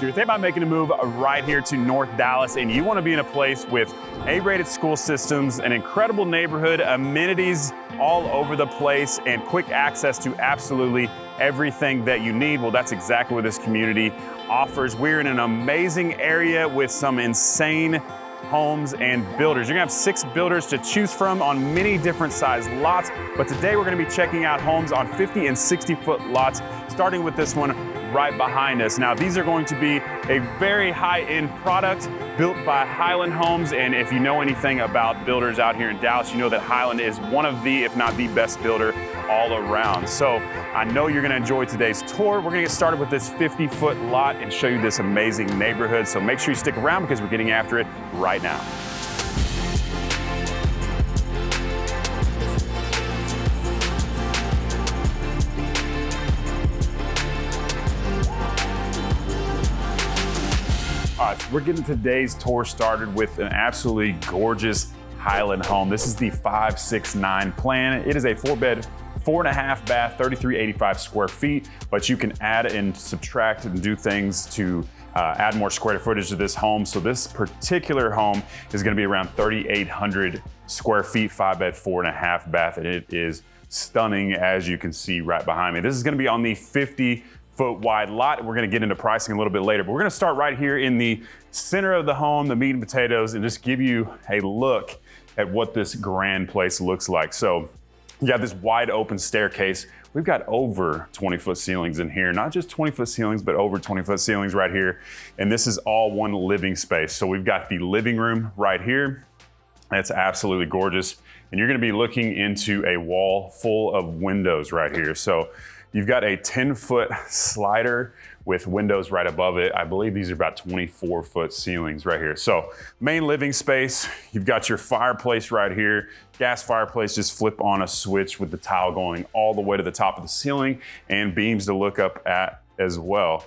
If you're thinking about making a move right here to North Dallas and you want to be in a place with A-rated school systems, an incredible neighborhood, amenities all over the place, and quick access to absolutely everything that you need, well, that's exactly what this community offers. We're in an amazing area with some insane homes and builders. You're gonna have 6 builders to choose from on many different size lots, but today we're gonna be checking out homes on 50 and 60 foot lots, starting with this one right behind us. Now, these are going to be a very high-end product built by Highland Homes, and if you know anything about builders out here in Dallas, you know that Highland is one of the, if not the best builder all around. So I know you're gonna enjoy today's tour. We're gonna get started with this 50-foot lot and show you this amazing neighborhood. So make sure you stick around because we're getting after it right now. All right, so we're getting today's tour started with an absolutely gorgeous Highland home. This is the 569 plan. It is a 4-bed, 4.5 bath, 3,385 square feet, but you can add and subtract and do things to add more square footage to this home. So this particular home is gonna be around 3,800 square feet, 5-bed, 4.5 bath, and it is stunning, as you can see right behind me. This is gonna be on the 50-foot wide lot. We're gonna get into pricing a little bit later, but we're gonna start right here in the center of the home, the meat and potatoes, and just give you a look at what this grand place looks like. So you got this wide open staircase. We've got over 20-foot ceilings in here, not just 20-foot ceilings, but over 20-foot ceilings right here. And this is all one living space. So we've got the living room right here. That's absolutely gorgeous. And you're gonna be looking into a wall full of windows right here. So you've got a 10-foot slider with windows right above it. I believe these are about 24-foot ceilings right here. So main living space, you've got your fireplace right here. Gas fireplace, just flip on a switch with the tile going all the way to the top of the ceiling and beams to look up at as well.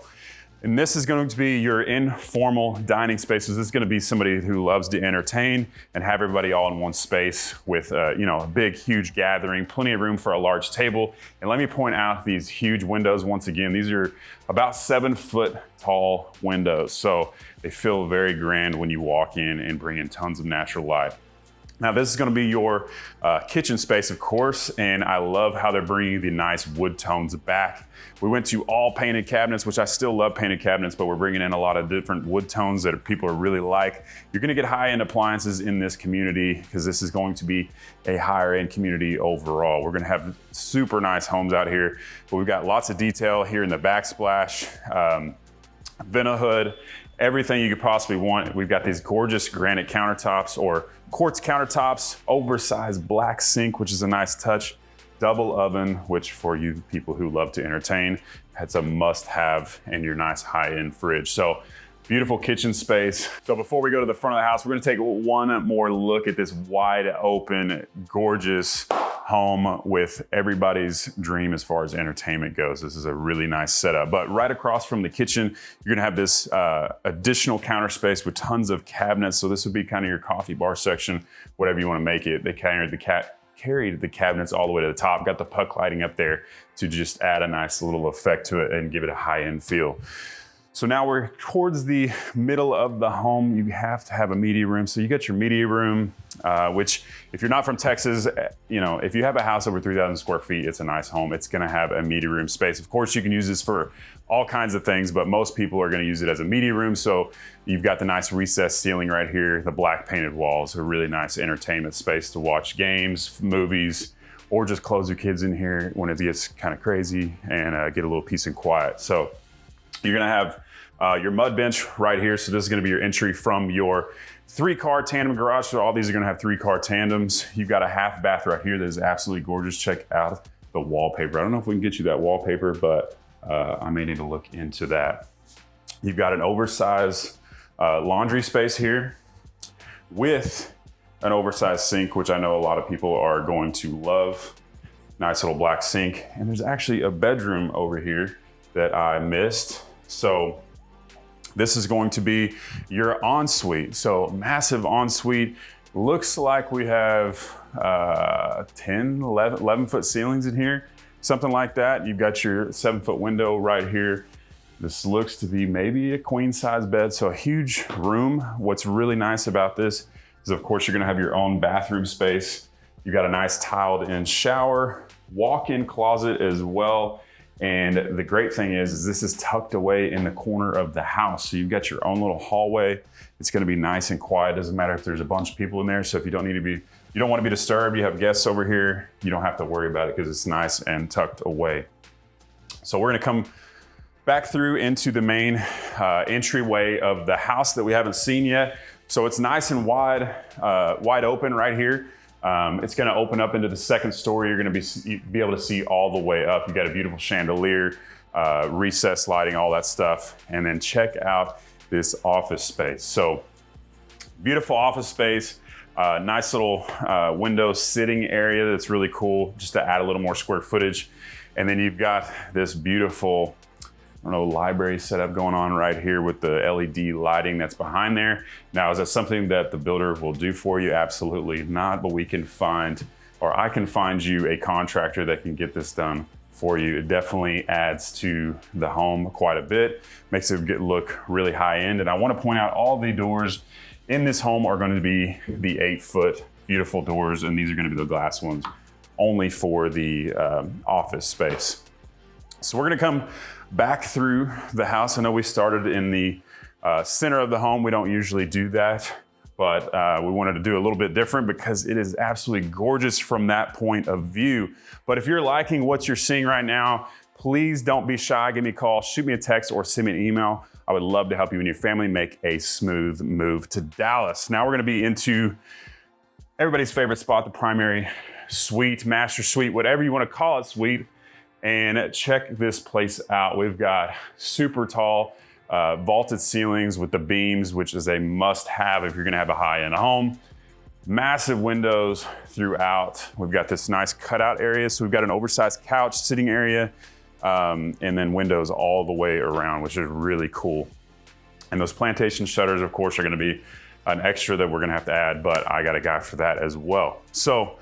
And this is going to be your informal dining spaces. This is going to be somebody who loves to entertain and have everybody all in one space with a big, huge gathering, plenty of room for a large table. And let me point out these huge windows once again. These are about 7-foot tall windows. So they feel very grand when you walk in and bring in tons of natural light. Now this is gonna be your kitchen space, of course, and I love how they're bringing the nice wood tones back. We went to all painted cabinets, which I still love painted cabinets, but we're bringing in a lot of different wood tones that people are really like. You're gonna get high-end appliances in this community because this is going to be a higher-end community overall. We're gonna have super nice homes out here, but we've got lots of detail here in the backsplash, vent hood, everything you could possibly want. We've got these gorgeous granite countertops or quartz countertops, oversized black sink, which is a nice touch, double oven, which for you people who love to entertain, that's a must-have in your nice high-end fridge. So beautiful kitchen space. So before we go to the front of the house, we're gonna take one more look at this wide open, gorgeous home with everybody's dream as far as entertainment goes. This is a really nice setup. But right across from the kitchen, you're gonna have this additional counter space with tons of cabinets. So this would be kind of your coffee bar section, whatever you wanna make it. They carried the cabinets all the way to the top, got the puck lighting up there to just add a nice little effect to it and give it a high-end feel. So now we're towards the middle of the home. You have to have a media room. So you got your media room, which if you're not from Texas, if you have a house over 3,000 square feet, it's a nice home. It's gonna have a media room space. Of course, you can use this for all kinds of things, but most people are gonna use it as a media room. So you've got the nice recessed ceiling right here. The black painted walls, a really nice entertainment space to watch games, movies, or just close your kids in here when it gets kind of crazy and get a little peace and quiet. So you're gonna have your mud bench right here. So this is gonna be your entry from your 3-car tandem garage. So all these are gonna have 3-car tandems. You've got a half bath right here that is absolutely gorgeous. Check out the wallpaper. I don't know if we can get you that wallpaper, but I may need to look into that. You've got an oversized laundry space here with an oversized sink, which I know a lot of people are going to love. Nice little black sink. And there's actually a bedroom over here that I missed. So this is going to be your ensuite. So massive ensuite. Looks like we have 11 foot ceilings in here, something like that. You've got your 7-foot window right here. This looks to be maybe a queen size bed, so a huge room. What's really nice about this is, of course, you're gonna have your own bathroom space. You got a nice tiled in shower, walk-in closet as well. And the great thing is this is tucked away in the corner of the house. So you've got your own little hallway. It's gonna be nice and quiet. Doesn't matter if there's a bunch of people in there. So if you don't want to be disturbed, you have guests over here, you don't have to worry about it because it's nice and tucked away. So we're gonna come back through into the main entryway of the house that we haven't seen yet. So it's nice and wide open right here. It's gonna open up into the second story. You're gonna be able to see all the way up. You got a beautiful chandelier, recessed lighting, all that stuff. And then check out this office space. So beautiful office space, nice little window sitting area that's really cool, just to add a little more square footage. And then you've got this beautiful, library setup going on right here with the LED lighting that's behind there. Now, is that something that the builder will do for you? Absolutely not, but I can find you a contractor that can get this done for you. It definitely adds to the home quite a bit, makes it look really high end. And I want to point out all the doors in this home are going to be the 8-foot beautiful doors, and these are going to be the glass ones only for the office space. So we're going to come back through the house. I know we started in the center of the home. We don't usually do that, but we wanted to do a little bit different because it is absolutely gorgeous from that point of view. But if you're liking what you're seeing right now, please don't be shy. Give me a call, shoot me a text, or send me an email. I would love to help you and your family make a smooth move to Dallas. Now we're gonna be into everybody's favorite spot, the primary suite, master suite, whatever you wanna call it, suite. And check this place out. We've got super tall vaulted ceilings with the beams, which is a must-have if you're gonna have a high-end home. Massive windows throughout. We've got this nice cutout area. So we've got an oversized couch, sitting area, and then windows all the way around, which is really cool. And those plantation shutters, of course, are gonna be an extra that we're gonna have to add, but I got a guy for that as well. So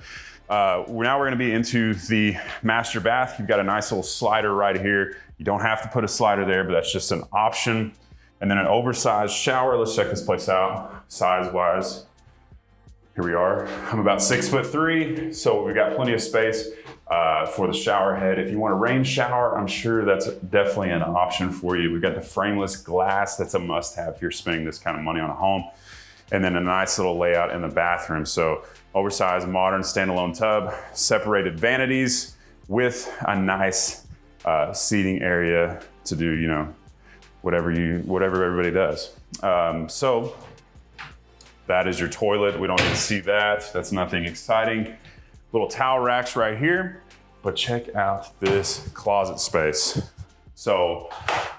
now we're gonna be into the master bath. You've got a nice little slider right here. You don't have to put a slider there, but that's just an option. And then an oversized shower. Let's check this place out, size-wise. Here we are. I'm about 6'3", so we've got plenty of space for the shower head. If you want a rain shower, I'm sure that's definitely an option for you. We've got the frameless glass. That's a must-have if you're spending this kind of money on a home. And then a nice little layout in the bathroom. So oversized, modern, standalone tub, separated vanities with a nice seating area to do, whatever everybody does. So that is your toilet. We don't need to see that. That's nothing exciting. Little towel racks right here, but check out this closet space. So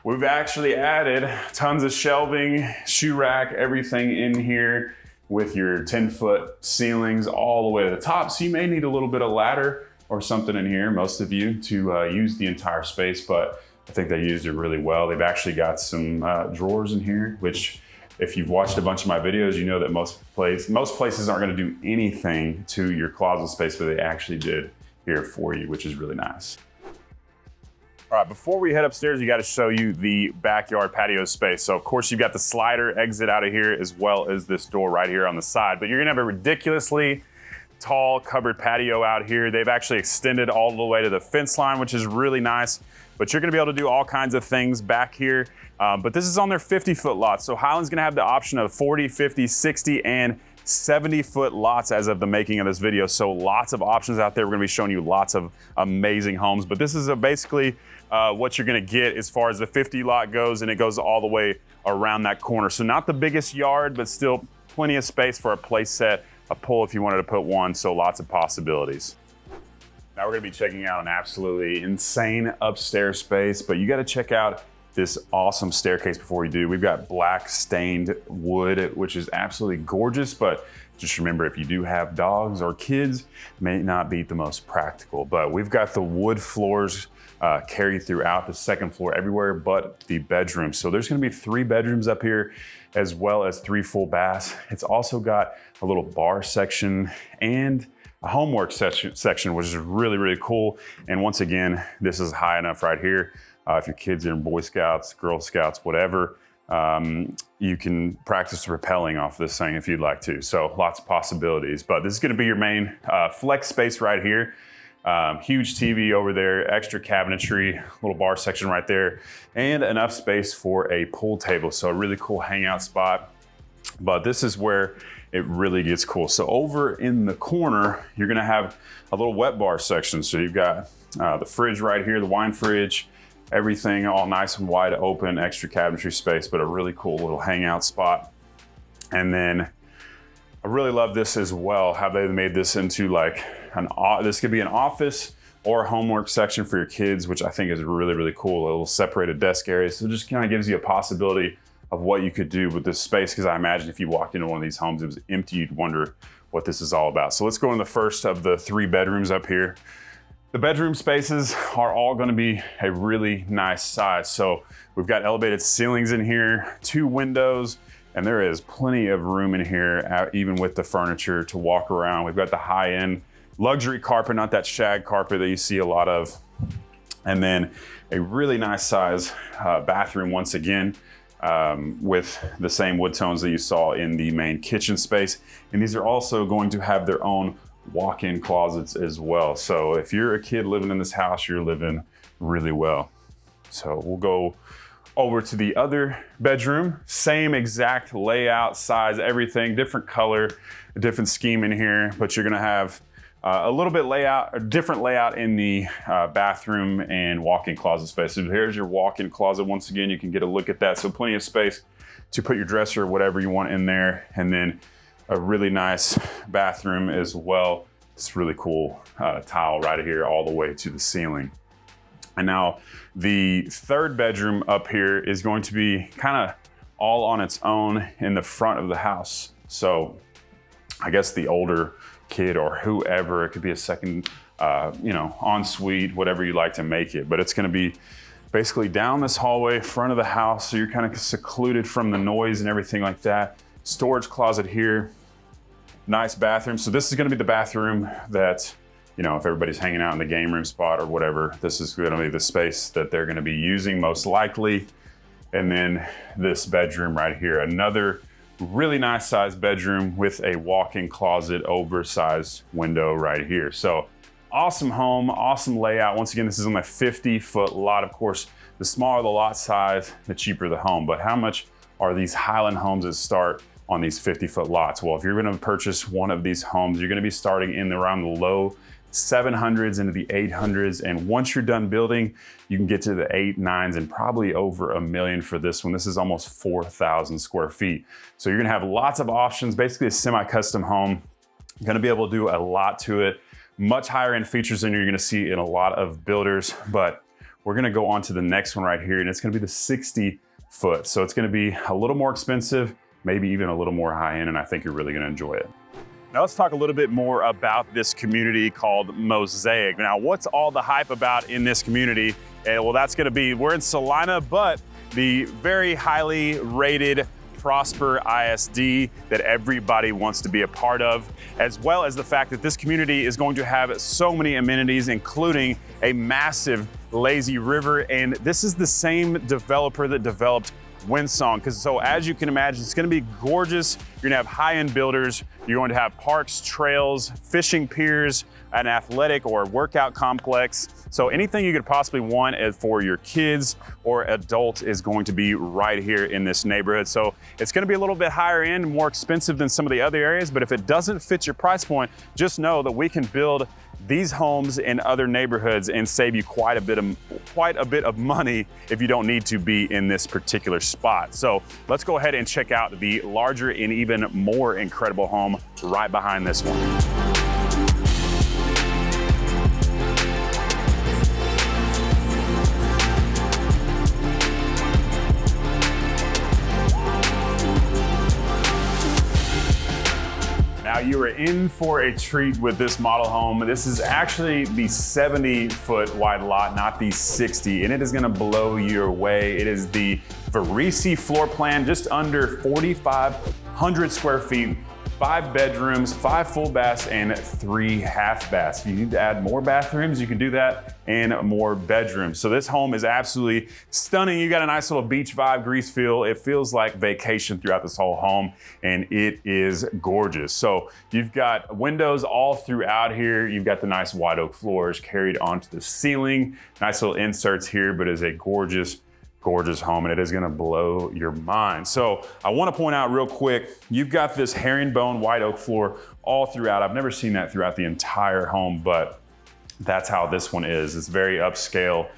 we've actually added tons of shelving, shoe rack, everything in here with your 10-foot ceilings all the way to the top. So you may need a little bit of ladder or something in here, most of you, to use the entire space, but I think they used it really well. They've actually got some drawers in here, which if you've watched a bunch of my videos, you know that most places aren't gonna do anything to your closet space, but they actually did here for you, which is really nice. All right, before we head upstairs, you got to show you the backyard patio space. So of course you've got the slider exit out of here as well as this door right here on the side, but you're gonna have a ridiculously tall covered patio out here. They've actually extended all the way to the fence line, which is really nice, but you're gonna be able to do all kinds of things back here. But this is on their 50-foot lot. So Highland's gonna have the option of 40, 50, 60, and 70-foot lots as of the making of this video. So lots of options out there. We're gonna be showing you lots of amazing homes, but this is basically what you're gonna get as far as the 50 lot goes, and it goes all the way around that corner. So not the biggest yard, but still plenty of space for a place set, a pool if you wanted to put one, so lots of possibilities. Now we're gonna be checking out an absolutely insane upstairs space, but you gotta check out this awesome staircase before we do. We've got black stained wood, which is absolutely gorgeous, but just remember, if you do have dogs or kids, it may not be the most practical, but we've got the wood floors carried throughout the second floor everywhere but the bedroom. So there's gonna be 3 bedrooms up here as well as 3 full baths. It's also got a little bar section and a homework section, which is really, really cool. And once again, this is high enough right here If your kids are in Boy Scouts, Girl Scouts, whatever, you can practice rappelling off this thing if you'd like to. So lots of possibilities, but this is gonna be your main flex space right here. Huge TV over there, extra cabinetry, little bar section right there, and enough space for a pool table. So a really cool hangout spot. But this is where it really gets cool. So over in the corner, you're gonna have a little wet bar section. So you've got the fridge right here, the wine fridge, everything all nice and wide open, extra cabinetry space, but a really cool little hangout spot. And then I really love this as well, how they made this into like this could be an office or a homework section for your kids, which I think is really, really cool. A little separated desk area. So it just kind of gives you a possibility of what you could do with this space. Because I imagine if you walked into one of these homes, it was empty, you'd wonder what this is all about. So let's go in the first of the 3 bedrooms up here. The bedroom spaces are all gonna be a really nice size. So we've got elevated ceilings in here, 2 windows, and there is plenty of room in here, even with the furniture to walk around. We've got the high-end luxury carpet, not that shag carpet that you see a lot of. And then a really nice size bathroom once again, with the same wood tones that you saw in the main kitchen space. And these are also going to have their own walk-in closets as well. So if you're a kid living in this house, you're living really well. So we'll go over to the other bedroom. Same exact layout, size, everything, different color, a different scheme in here, but you're gonna have a little bit a different layout in the bathroom and walk-in closet space. So here's your walk-in closet. Once again, you can get a look at that. So plenty of space to put your dresser or whatever you want in there. And then a really nice bathroom as well. It's really cool tile right here all the way to the ceiling. And now the 3rd bedroom up here is going to be kind of all on its own in the front of the house. So I guess the older kid or whoever, it could be a second, ensuite, whatever you like to make it, but it's gonna be basically down this hallway, front of the house. So you're kind of secluded from the noise and everything like that. Storage closet here, nice bathroom. So this is gonna be the bathroom that, if everybody's hanging out in the game room spot or whatever, this is gonna be the space that they're gonna be using most likely. And then this bedroom right here, another really nice sized bedroom with a walk-in closet, oversized window right here. So awesome home, awesome layout. Once again, this is on a 50-foot lot. Of course, the smaller the lot size, the cheaper the home. But how much are these Highland homes that start on these 50-foot lots? Well, if you're gonna purchase one of these homes, you're gonna be starting in around the low 700s into the 800s. And once you're done building, you can get to the 8, 9s and probably over $1 million for this one. This is almost 4,000 square feet. So you're gonna have lots of options, basically a semi-custom home. You're gonna be able to do a lot to it, much higher end features than you're gonna see in a lot of builders. But we're gonna go on to the next one right here, and it's gonna be the 60-foot. So it's gonna be a little more expensive, maybe even a little more high end, and I think you're really gonna enjoy it. Now let's talk a little bit more about this community called Mosaic. Now, what's all the hype about in this community? Well, that's gonna be, we're in Celina, but the very highly rated Prosper ISD that everybody wants to be a part of, as well as the fact that this community is going to have so many amenities, including a massive lazy river. And this is the same developer that developed Windsong. So as you can imagine, it's gonna be gorgeous. You're gonna have high-end builders. You're going to have parks, trails, fishing piers, an athletic or workout complex. So anything you could possibly want for your kids or adult is going to be right here in this neighborhood. So it's gonna be a little bit higher end, more expensive than some of the other areas, but if it doesn't fit your price point, just know that we can build these homes in other neighborhoods and save you quite a bit of money if you don't need to be in this particular spot. So let's go ahead and check out the larger and even more incredible home right behind this one. Now you are in for a treat with this model home. This is actually the 70-foot wide lot, not the 60, and it is gonna blow you away. It is the Varese floor plan, just under 4,500 square feet, 5 bedrooms, 5 full baths, and 3 half baths. If you need to add more bathrooms, you can do that, and more bedrooms. So this home is absolutely stunning. You got a nice little beach vibe, grease feel. It feels like vacation throughout this whole home, and it is gorgeous. So you've got windows all throughout here. You've got the nice white oak floors carried onto the ceiling. Nice little inserts here, but it's a gorgeous home, and it is gonna blow your mind. So I wanna point out real quick, you've got this herringbone white oak floor all throughout. I've never seen that throughout the entire home, but that's how this one is. It's very upscale.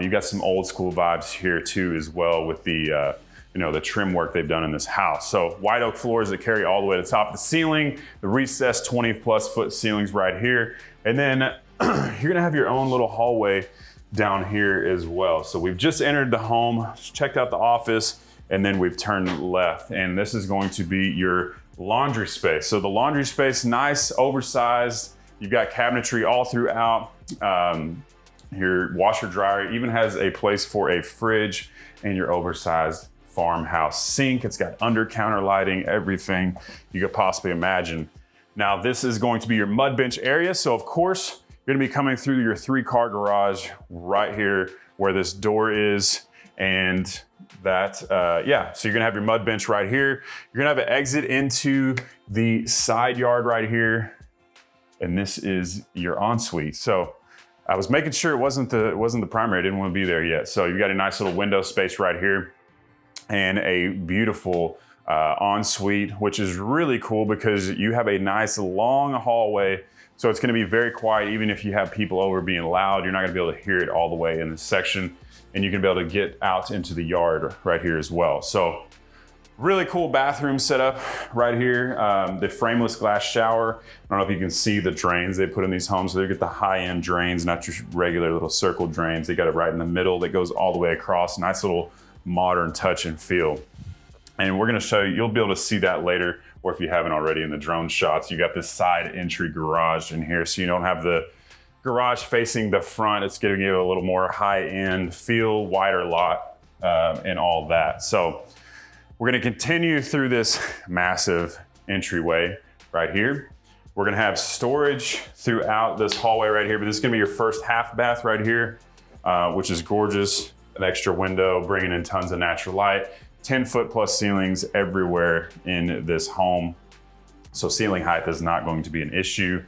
You've got some old school vibes here too as well with the the trim work they've done in this house. So white oak floors that carry all the way to the top of the ceiling, the recessed 20+ foot ceilings right here. And then you're gonna have your own little hallway down here as well. So we've just entered the home, checked out the office, and then we've turned left. And this is going to be your laundry space. So the laundry space, nice, oversized. You've got cabinetry all throughout. Your washer dryer even has a place for a fridge, and your oversized farmhouse sink. It's got under counter lighting, everything you could possibly imagine. Now this is going to be your mud bench area. So of course, you're gonna be coming through your 3-car garage right here where this door is. And that, so you're gonna have your mud bench right here. You're gonna have an exit into the side yard right here. And this is your ensuite. So I was making sure it wasn't the primary. I didn't want to be there yet. So you've got a nice little window space right here and a beautiful ensuite, which is really cool because you have a nice long hallway. So it's gonna be very quiet. Even if you have people over being loud, you're not gonna be able to hear it all the way in this section. And you can be able to get out into the yard right here as well. So really cool bathroom setup right here. The frameless glass shower. I don't know if you can see the drains they put in these homes. So they get the high-end drains, not your regular little circle drains. They got it right in the middle that goes all the way across. Nice little modern touch and feel. And we're gonna show you, you'll be able to see that later, or if you haven't already in the drone shots. You got this side entry garage in here, so you don't have the garage facing the front. It's gonna give you a little more high-end feel, wider lot, and all that. So we're gonna continue through this massive entryway right here. We're gonna have storage throughout this hallway right here, but this is gonna be your first half bath right here, which is gorgeous. An extra window, bringing in tons of natural light. 10-foot plus ceilings everywhere in this home. So ceiling height is not going to be an issue.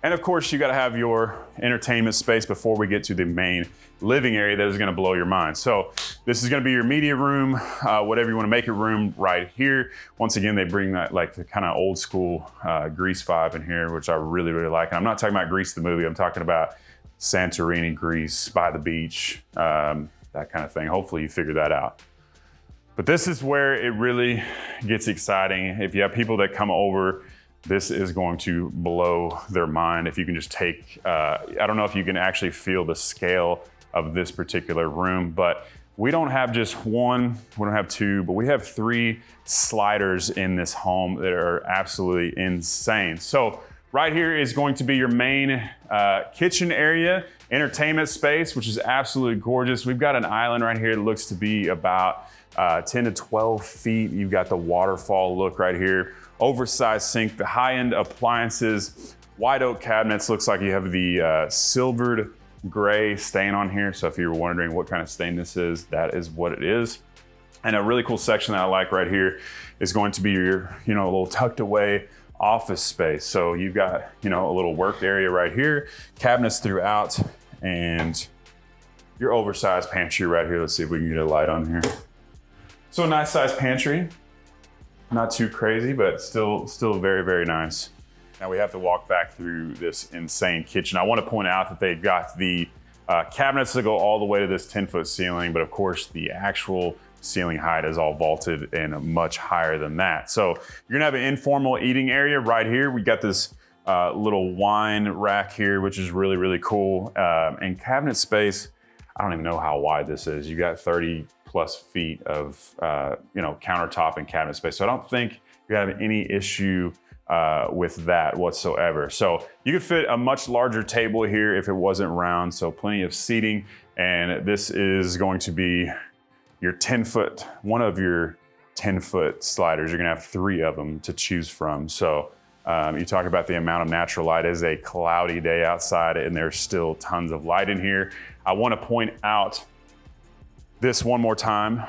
And of course, you gotta have your entertainment space before we get to the main living area that is gonna blow your mind. So this is gonna be your media room, whatever you wanna make it room right here. Once again, they bring that like the kind of old school Greece vibe in here, which I really, really like. And I'm not talking about Greece the movie, I'm talking about Santorini, Greece, by the beach, that kind of thing. Hopefully you figure that out. But this is where it really gets exciting. If you have people that come over, this is going to blow their mind. If you can just take, I don't know if you can actually feel the scale of this particular room, but we don't have just one, we don't have two, but we have 3 sliders in this home that are absolutely insane. So right here is going to be your main kitchen area, entertainment space, which is absolutely gorgeous. We've got an island right here that looks to be about 10 to 12 feet. You've got the waterfall look right here. Oversized sink, the high-end appliances, white oak cabinets. Looks like you have the silvered gray stain on here. So if you're wondering what kind of stain this is, that is what it is. And a really cool section that I like right here is going to be your, a little tucked away office space. So you've got, a little work area right here, cabinets throughout, and your oversized pantry right here. Let's see if we can get a light on here. So a nice sized pantry, not too crazy, but still very, very nice. Now we have to walk back through this insane kitchen. I want to point out that they've got the cabinets that go all the way to this 10-foot ceiling, but of course the actual ceiling height is all vaulted and much higher than that. So you're gonna have an informal eating area right here. We got this little wine rack here, which is really, really cool. And cabinet space, I don't even know how wide this is. You got 30+ feet of countertop and cabinet space. So I don't think you have any issue with that whatsoever. So you could fit a much larger table here if it wasn't round, so plenty of seating. And this is going to be your 10-foot, one of your 10-foot sliders. You're gonna have 3 of them to choose from. So you talk about the amount of natural light. It is a cloudy day outside and there's still tons of light in here. I wanna point out this one more time,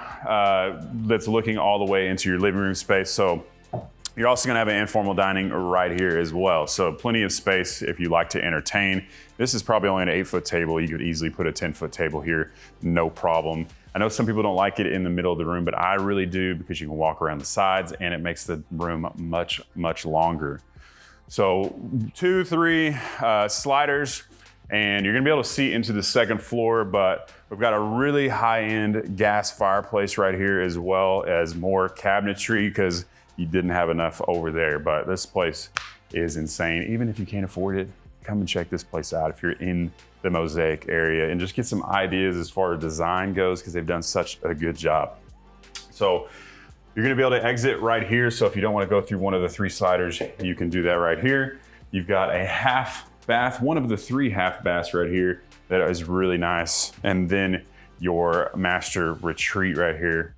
that's looking all the way into your living room space. So you're also gonna have an informal dining right here as well. So plenty of space if you like to entertain. This is probably only an 8-foot table. You could easily put a 10-foot table here, no problem. I know some people don't like it in the middle of the room, but I really do because you can walk around the sides and it makes the room much, much longer. So 2, 3 sliders, and you're gonna be able to see into the second floor, but we've got a really high-end gas fireplace right here, as well as more cabinetry because you didn't have enough over there. But this place is insane. Even if you can't afford it, come and check this place out if you're in the Mosaic area and just get some ideas as far as design goes because they've done such a good job. So you're gonna be able to exit right here. So if you don't wanna go through one of the 3 sliders, you can do that right here. You've got a half bath, one of the 3 half baths right here that is really nice. And then your master retreat right here.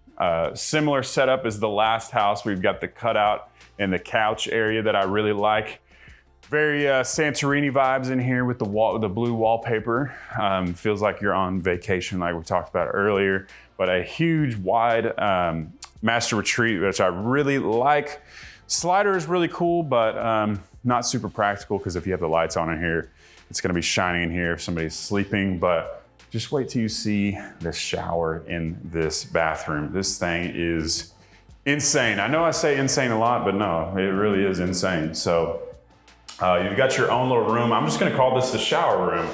Similar setup as the last house. We've got the cutout and the couch area that I really like. Very Santorini vibes in here with the blue wallpaper. Feels like you're on vacation like we talked about earlier, but a huge wide master retreat, which I really like. Slider is really cool, but not super practical because if you have the lights on in here, it's gonna be shining in here if somebody's sleeping, but just wait till you see the shower in this bathroom. This thing is insane. I know I say insane a lot, but no, it really is insane. So you've got your own little room. I'm just gonna call this the shower room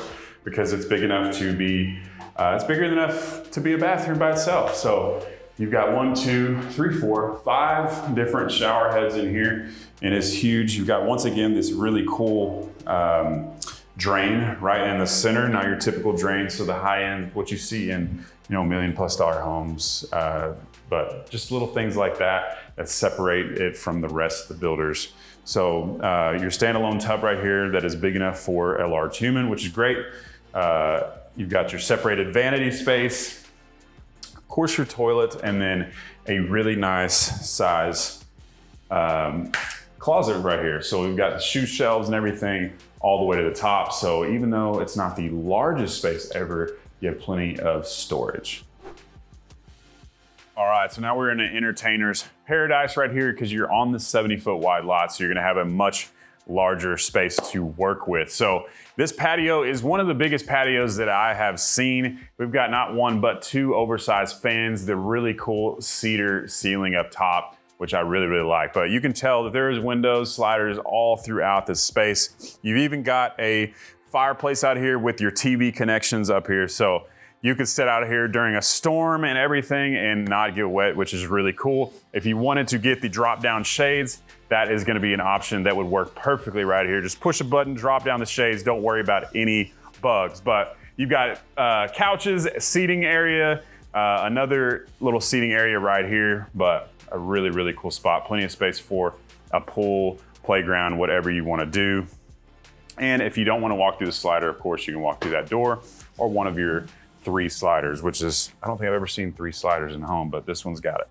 because it's big enough to be, it's bigger enough to be a bathroom by itself. So you've got 1, 2, 3, 4, 5 different shower heads in here, and it's huge. You've got, once again, this really cool drain right in the center, not your typical drain. So the high end, what you see in, $1 million+ homes, but just little things like that separate it from the rest of the builders. So your standalone tub right here that is big enough for a large human, which is great. You've got your separated vanity space, of course your toilet, and then a really nice size closet right here. So we've got the shoe shelves and everything all the way to the top. So even though it's not the largest space ever, you have plenty of storage. All right, so now we're in an entertainer's paradise right here because you're on the 70-foot wide lot, so you're gonna have a much larger space to work with. So this patio is one of the biggest patios that I have seen. We've got not 1, but 2 oversized fans, the really cool cedar ceiling up top, which I really, really like. But you can tell that there is windows, sliders all throughout this space. You've even got a fireplace out here with your TV connections up here. So you could sit out here during a storm and everything and not get wet, which is really cool. If you wanted to get the drop down shades, that is gonna be an option that would work perfectly right here. Just push a button, drop down the shades, don't worry about any bugs. But you've got couches, seating area, another little seating area right here, but a really, really cool spot. Plenty of space for a pool, playground, whatever you wanna do. And if you don't wanna walk through the slider, of course, you can walk through that door or one of your 3 sliders, which is, I don't think I've ever seen 3 sliders in a home, but this one's got it.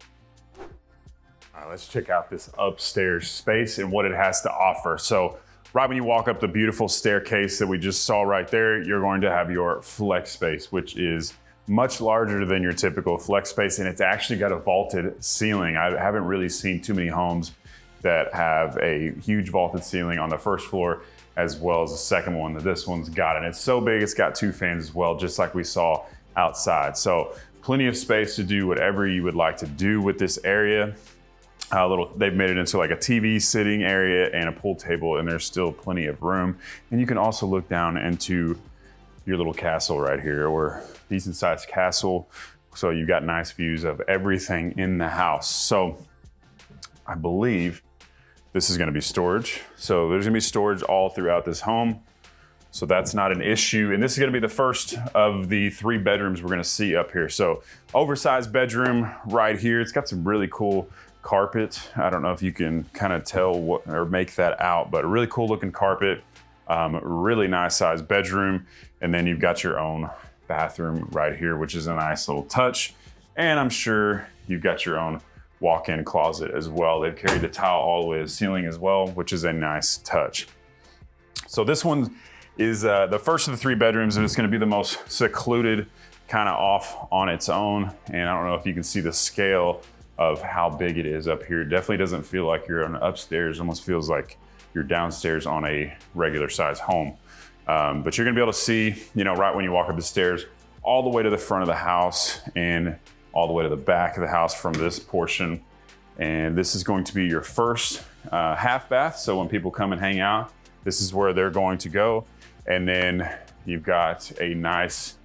All right, let's check out this upstairs space and what it has to offer. So right when you walk up the beautiful staircase that we just saw right there, you're going to have your flex space, which is much larger than your typical flex space, and it's actually got a vaulted ceiling. I haven't really seen too many homes that have a huge vaulted ceiling on the first floor as well as the second one that this one's got. And it's so big, it's got 2 fans as well, just like we saw outside. So plenty of space to do whatever you would like to do with this area. They've made it into like a TV sitting area and a pool table, and there's still plenty of room. And you can also look down into your little castle right here, or decent sized castle. So you've got nice views of everything in the house. So I believe this is gonna be storage. So there's gonna be storage all throughout this home. So that's not an issue. And this is gonna be the first of the 3 bedrooms we're gonna see up here. So oversized bedroom right here. It's got some really cool carpet. I don't know if you can kind of tell what or make that out, but a really cool looking carpet. Really nice sized bedroom. And then you've got your own bathroom right here, which is a nice little touch. And I'm sure you've got your own walk-in closet as well. They've carried the tile all the way to the ceiling as well, which is a nice touch. So this one is the first of the 3 bedrooms, and it's gonna be the most secluded, kind of off on its own. And I don't know if you can see the scale of how big it is up here. It definitely doesn't feel like you're on upstairs. It almost feels like you're downstairs on a regular size home. But you're gonna be able to see, right when you walk up the stairs, all the way to the front of the house and all the way to the back of the house from this portion. And this is going to be your first half bath. So when people come and hang out, this is where they're going to go. And then you've got a nice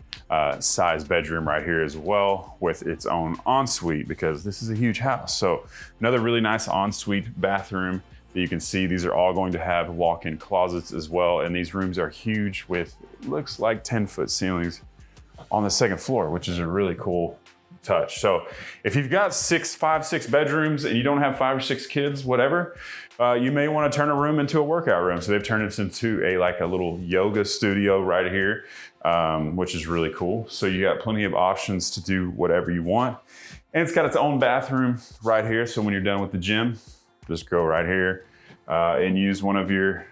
size bedroom right here as well with its own ensuite, because this is a huge house. So another really nice ensuite bathroom that you can see. These are all going to have walk-in closets as well. And these rooms are huge with, looks like 10-foot ceilings on the second floor, which is a really cool touch. So if you've got 5, 6 bedrooms and you don't have 5 or 6 kids, whatever, you may want to turn a room into a workout room. So they've turned it into a little yoga studio right here, which is really cool. So you got plenty of options to do whatever you want. And it's got its own bathroom right here. So when you're done with the gym, just go right here and use one of your,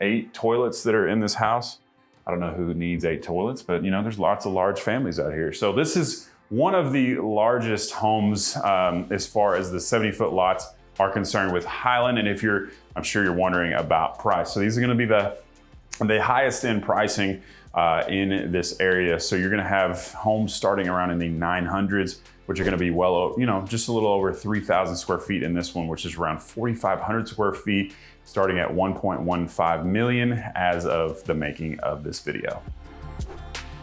8 toilets that are in this house. I don't know who needs 8 toilets, but there's lots of large families out here. So this is one of the largest homes as far as the 70-foot lots are concerned with Highland. And I'm sure you're wondering about price. So these are gonna be the highest end pricing in this area. So you're gonna have homes starting around in the 900s, which are gonna be just a little over 3,000 square feet in this one, which is around 4,500 square feet, starting at 1.15 million as of the making of this video.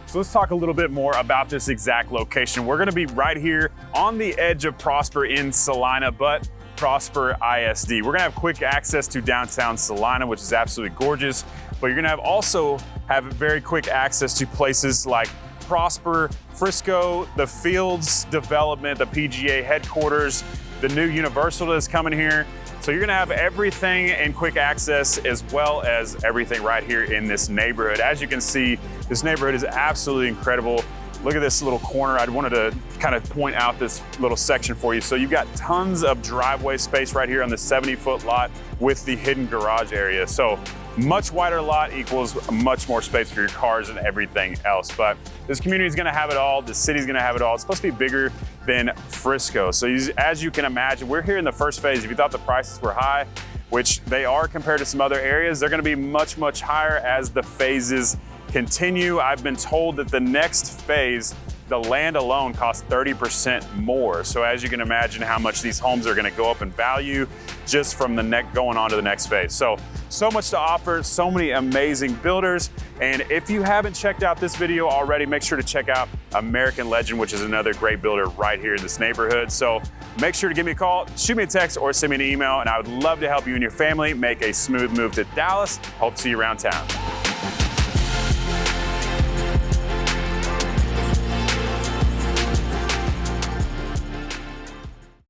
So let's talk a little bit more about this exact location. We're gonna be right here on the edge of Prosper in Celina, but Prosper ISD. We're gonna have quick access to downtown Celina, which is absolutely gorgeous, but you're gonna also have very quick access to places like Prosper, Frisco, the Fields development, the PGA headquarters, the new Universal that's coming here. So you're gonna have everything in quick access, as well as everything right here in this neighborhood. As you can see, this neighborhood is absolutely incredible. Look at this little corner. I wanted to kind of point out this little section for you. So you've got tons of driveway space right here on the 70-foot lot with the hidden garage area. So much wider lot equals much more space for your cars and everything else. But this community is gonna have it all. The city's gonna have it all. It's supposed to be bigger than Frisco. So as you can imagine, we're here in the first phase. If you thought the prices were high, which they are compared to some other areas, they're gonna be much, much higher as the phases continue. I've been told that the next phase, the land alone costs 30% more. So as you can imagine how much these homes are gonna go up in value just from going on to the next phase. So much to offer, so many amazing builders. And if you haven't checked out this video already, make sure to check out American Legend, which is another great builder right here in this neighborhood. So make sure to give me a call, shoot me a text, or send me an email, and I would love to help you and your family make a smooth move to Dallas. Hope to see you around town.